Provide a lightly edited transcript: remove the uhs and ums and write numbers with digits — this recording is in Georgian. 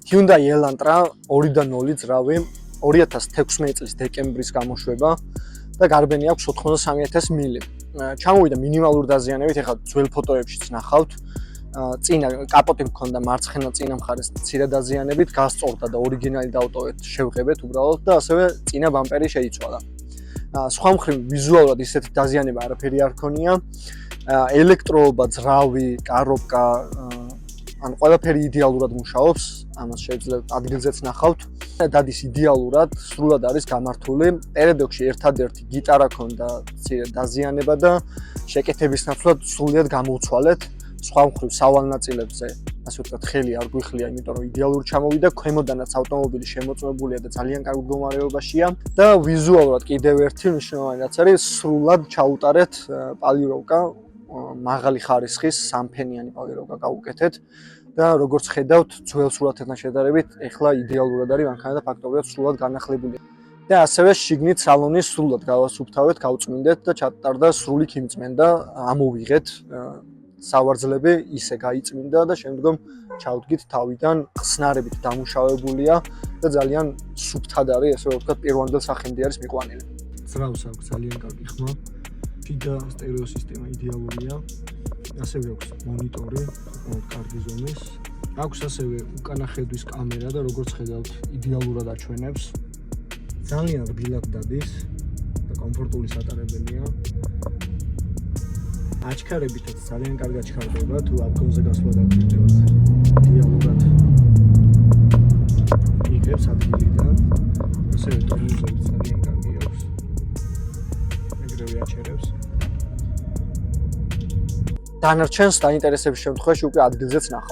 Hyundai Elantra 2.0 ძრავი 2016 წლის დეკემბრის გამოშვება და გარბენი აქვს 93,000 მილი. ჩამოვიდა მინიმალური დაზიანებით, ეხლა ძველ ფოტოებშიც ნახავთ. წინა კაპოტი მქონდა მარცხენა წინა მხარეს მცირე დაზიანებით, გასწორდა და ორიგინალი დაუტოვეთ, შევღებეთ უბრალოდ და ასევე წინა ბამპერი შეიცვალა. სხვა მხრივ ვიზუალურად ისეთი დაზიანება არაფერი არ ქონია. ელექტროობა, ძრავი, კარობკა, ან ყველაფერი იდეალურად მუშაობს, ამას შეიძლება ადგილზეც ნახავთ. დადის იდეალურად, სრულად არის გამართული. პერედოქსში ერთადერთი გიტარა ქონდა მცირე დაზიანება და შეკეთების ნაცვლად სრულად გამოვცვალეთ. სხვა მხრივ სავალ ნაწილებზე, ასე ვთქვათ, ხელი არ გვიხლია, იმიტომ რომ იდეალური ჩამოვიდა, ქვემოდანაც ავტომობილი შემოწმებულია და ძალიან კარგ მდგომარეობაშია და ვიზუალურად კიდევ ერთი მნიშვნელოვანი რაც არის, სრულად ჩაუტარეთ პალიროვკა, მაღალი ხარისხის სამფენიანი პალიროვკა გავუკეთეთ და როგორც ხედავთ, ძველ სურათთან შედარებით, ეხლა იდეალურად არის მანქანა და ფაქტობრივად სრულად განახლებულია. და ასევე შიგნით სალონი სრულად გავასუფთავეთ, გავწმინდეთ და ჩატარდა სრული ქიმწმენდა, ამოვიღეთ სავარძლები ისე გაიწმინდა და შემდგომ ჩავდგით თავიდან ხსნარებით დამუშავებულია და ძალიან სუფთად არის, ესე ვთქვათ, პირვანდელ სახემდე არის მიყვანილი. ძრავს აქვს ძალიან კარგი ხმა, ფიგა სტერეო სისტემა იდეალურია. ასევე აქვს მონიტორი, საკმაოდ კარგი ზომის. აქვს ასევე უკანა ხედვის კამერა და როგორც ხედავთ, იდეალურად აჩვენებს. ძალიან რბილად დადის და კომფორტული სატარებელია. აჩქარებითაც ძალიან კარგი აჩქარდება, თუ ადგილზე გასვლა დაგჭირდებათ. იდეალურად იღებს ადგილიდან. ასევე ტონუსები ძალიან კარგი აქვს. ეგრევე აჩერებს. დანარჩენს დაინტერესების შემთხვევაში უკვე ადგილზეც ნახავთ.